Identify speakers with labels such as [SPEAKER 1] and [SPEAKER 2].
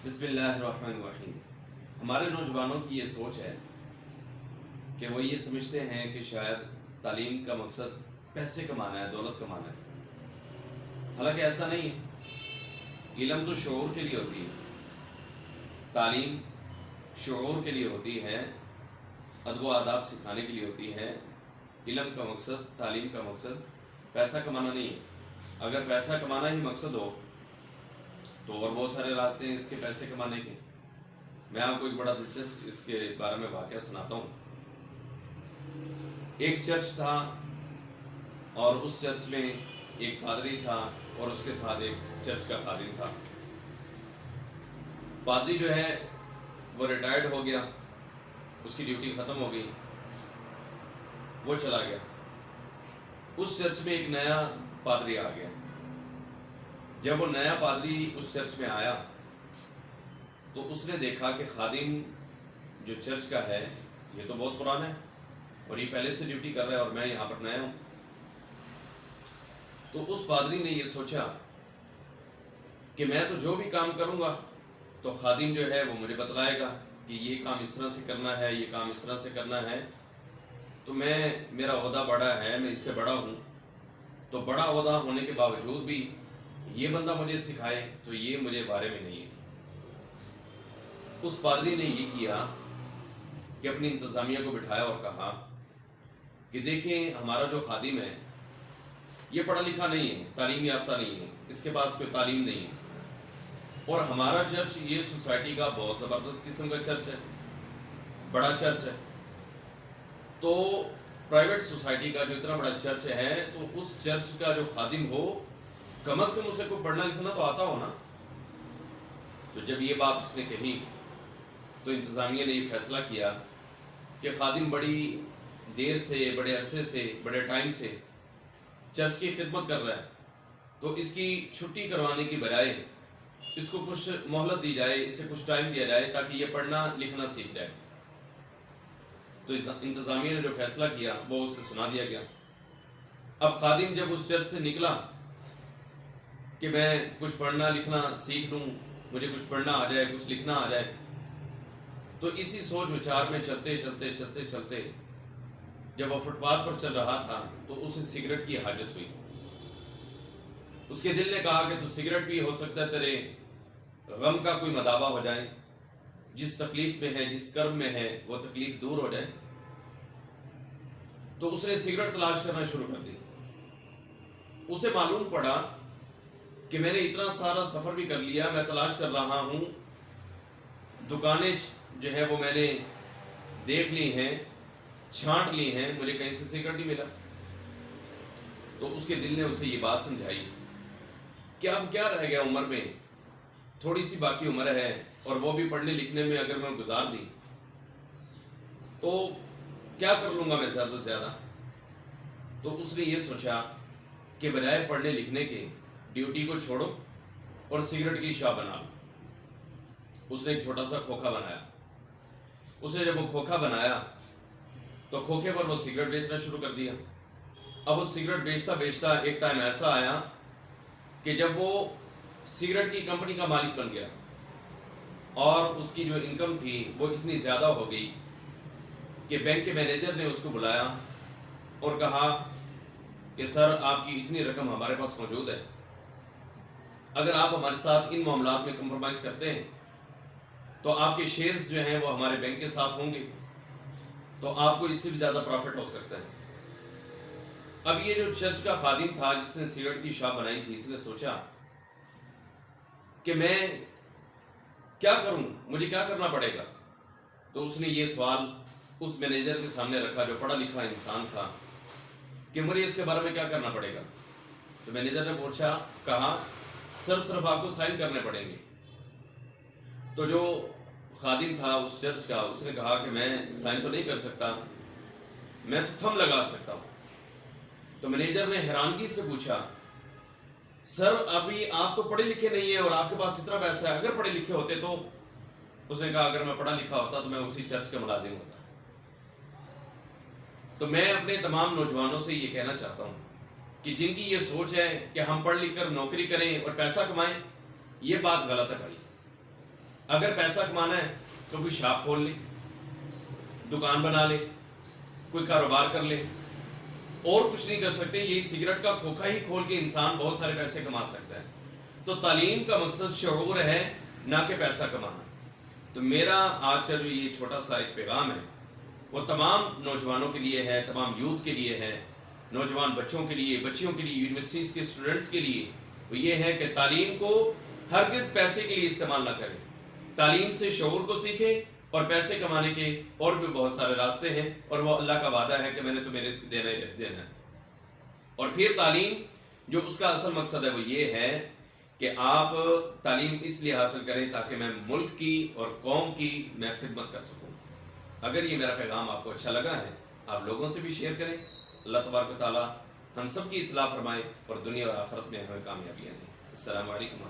[SPEAKER 1] بسم اللہ الرحمن الرحیم۔ ہمارے نوجوانوں کی یہ سوچ ہے کہ وہ یہ سمجھتے ہیں کہ شاید تعلیم کا مقصد پیسے کمانا ہے، دولت کمانا ہے۔ حالانکہ ایسا نہیں ہے۔ علم تو شعور کے لیے ہوتی ہے، تعلیم شعور کے لیے ہوتی ہے، ادب و آداب سکھانے کے لیے ہوتی ہے۔ علم کا مقصد، تعلیم کا مقصد پیسہ کمانا نہیں ہے۔ اگر پیسہ کمانا ہی مقصد ہو تو اور بہت سارے راستے ہیں اس کے پیسے کمانے کے۔ میں آپ کو ایک بڑا دلچسپ اس کے بارے میں واقعہ سناتا ہوں۔ ایک چرچ تھا اور اس چرچ میں ایک پادری تھا اور اس کے ساتھ ایک چرچ کا خادم تھا۔ پادری جو ہے وہ ریٹائرڈ ہو گیا، اس کی ڈیوٹی ختم ہو گئی، وہ چلا گیا۔ اس چرچ میں ایک نیا پادری آ گیا۔ جب وہ نیا پادری اس چرچ میں آیا تو اس نے دیکھا کہ خادم جو چرچ کا ہے یہ تو بہت پرانا ہے اور یہ پہلے سے ڈیوٹی کر رہا ہے اور میں یہاں پر نیا ہوں۔ تو اس پادری نے یہ سوچا کہ میں تو جو بھی کام کروں گا تو خادم جو ہے وہ مجھے بتلائے گا کہ یہ کام اس طرح سے کرنا ہے، یہ کام اس طرح سے کرنا ہے۔ تو میرا عہدہ بڑا ہے، میں اس سے بڑا ہوں، تو بڑا عہدہ ہونے کے باوجود بھی یہ بندہ مجھے سکھائے تو یہ مجھے بارے میں نہیں ہے۔ اس پادری نے یہ کیا کہ اپنی انتظامیہ کو بٹھایا اور کہا کہ دیکھیں ہمارا جو خادم ہے یہ پڑھا لکھا نہیں ہے، تعلیم یافتہ نہیں ہے، اس کے پاس کوئی تعلیم نہیں ہے، اور ہمارا چرچ یہ سوسائٹی کا بہت زبردست قسم کا چرچ ہے، بڑا چرچ ہے۔ تو پرائیویٹ سوسائٹی کا جو اتنا بڑا چرچ ہے تو اس چرچ کا جو خادم ہو کم از کم اسے کوئی پڑھنا لکھنا تو آتا ہو نا۔ تو جب یہ بات اس نے کہی تو انتظامیہ نے یہ فیصلہ کیا کہ خادم بڑی دیر سے، بڑے عرصے سے، بڑے ٹائم سے چرچ کی خدمت کر رہا ہے، تو اس کی چھٹی کروانے کی بجائے اس کو کچھ مہلت دی جائے، اسے کچھ ٹائم دیا جائے تاکہ یہ پڑھنا لکھنا سیکھ جائے۔ تو انتظامیہ نے جو فیصلہ کیا وہ اسے سنا دیا گیا۔ اب خادم جب اس چرچ سے نکلا کہ میں کچھ پڑھنا لکھنا سیکھ لوں، مجھے کچھ پڑھنا آ جائے، کچھ لکھنا آ جائے، تو اسی سوچ وچار میں چلتے جب وہ فٹ پاتھ پر چل رہا تھا تو اسے سگریٹ کی حاجت ہوئی۔ اس کے دل نے کہا کہ تو سگریٹ بھی ہو سکتا ہے تیرے غم کا کوئی مداوع ہو جائے، جس تکلیف میں ہے، جس کرب میں ہے وہ تکلیف دور ہو جائے۔ تو اس نے سگریٹ تلاش کرنا شروع کر دی۔ اسے معلوم پڑا کہ میں نے اتنا سارا سفر بھی کر لیا، میں تلاش کر رہا ہوں، دکانیں جو ہے وہ میں نے دیکھ لی ہیں، چھانٹ لی ہیں، مجھے کہیں سے سگریٹ نہیں ملا۔ تو اس کے دل نے اسے یہ بات سمجھائی کہ اب کیا رہ گیا، عمر میں تھوڑی سی باقی عمر ہے اور وہ بھی پڑھنے لکھنے میں اگر میں گزار دی تو کیا کر لوں گا میں زیادہ سے زیادہ۔ تو اس نے یہ سوچا کہ بجائے پڑھنے لکھنے کے ڈیوٹی کو چھوڑو اور سگریٹ کی شاپ بنا لو۔ اس نے ایک چھوٹا سا کھوکھا بنایا۔ اس نے جب وہ کھوکھا بنایا تو کھوکھے پر وہ سگریٹ بیچنا شروع کر دیا۔ اب وہ سگریٹ بیچتا بیچتا ایک ٹائم ایسا آیا کہ جب وہ سگریٹ کی کمپنی کا مالک بن گیا اور اس کی جو انکم تھی وہ اتنی زیادہ ہو گئی کہ بینک کے مینیجر نے اس کو بلایا اور کہا کہ سر آپ کی اتنی رقم ہمارے پاس موجود ہے، اگر آپ ہمارے ساتھ ان معاملات میں کمپرومائز کرتے ہیں تو آپ کے شیئرز جو ہیں وہ ہمارے بینک کے ساتھ ہوں گے، تو آپ کو اس سے بھی زیادہ پروفٹ ہو سکتا ہے۔ اب یہ جو چرچ کا خادم تھا جس نے سگریٹ کی شاپ بنائی تھی، اس نے سوچا کہ میں کیا کروں، مجھے کیا کرنا پڑے گا۔ تو اس نے یہ سوال اس مینیجر کے سامنے رکھا جو پڑھا لکھا انسان تھا کہ مجھے اس کے بارے میں کیا کرنا پڑے گا۔ تو مینیجر نے کہا سر صرف آپ کو سائن کرنے پڑیں گے۔ تو جو خادم تھا اس چرچ کا اس نے کہا کہ میں سائن تو نہیں کر سکتا، میں تو تھم لگا سکتا ہوں۔ تو مینیجر نے حیرانگی سے پوچھا سر ابھی آپ تو پڑھے لکھے نہیں ہیں اور آپ کے پاس اتنا پیسہ ہے، اگر پڑھے لکھے ہوتے تو۔ اس نے کہا اگر میں پڑھا لکھا ہوتا تو میں اسی چرچ کا ملازم ہوتا۔ تو میں اپنے تمام نوجوانوں سے یہ کہنا چاہتا ہوں کہ جن کی یہ سوچ ہے کہ ہم پڑھ لکھ کر نوکری کریں اور پیسہ کمائیں، یہ بات غلط ہے بھائی۔ اگر پیسہ کمانا ہے تو کوئی شاپ کھول لے، دکان بنا لے، کوئی کاروبار کر لے، اور کچھ نہیں کر سکتے. یہی سگریٹ کا کھوکھا ہی کھول کے انسان بہت سارے پیسے کما سکتا ہے. تو تعلیم کا مقصد شعور ہے، نہ کہ پیسہ کمانا. تو میرا آج کا جو یہ چھوٹا سا ایک پیغام ہے وہ تمام نوجوانوں کے لیے ہے، تمام یوتھ کے لیے ہے، نوجوان بچوں کے لیے، بچیوں کے لیے، یونیورسٹیز کے اسٹوڈنٹس کے لیے. وہ یہ ہے کہ تعلیم کو ہرگز پیسے کے لیے استعمال نہ کریں. تعلیم سے شعور کو سیکھیں، اور پیسے کمانے کے اور بھی بہت سارے راستے ہیں، اور وہ اللہ کا وعدہ ہے کہ میں نے تو میرے سے دینا ہے. اور پھر تعلیم جو اس کا اصل مقصد ہے وہ یہ ہے کہ آپ تعلیم اس لیے حاصل کریں تاکہ میں ملک کی اور قوم کی میں خدمت کر سکوں. اگر یہ میرا پیغام آپ کو اچھا لگا ہے، آپ لوگوں سے بھی شیئر کریں. اللہ تبارک و تعالی ہم سب کی اصلاح فرمائے اور دنیا اور آخرت میں ہمیں کامیابیاں دیں. السلام علیکم.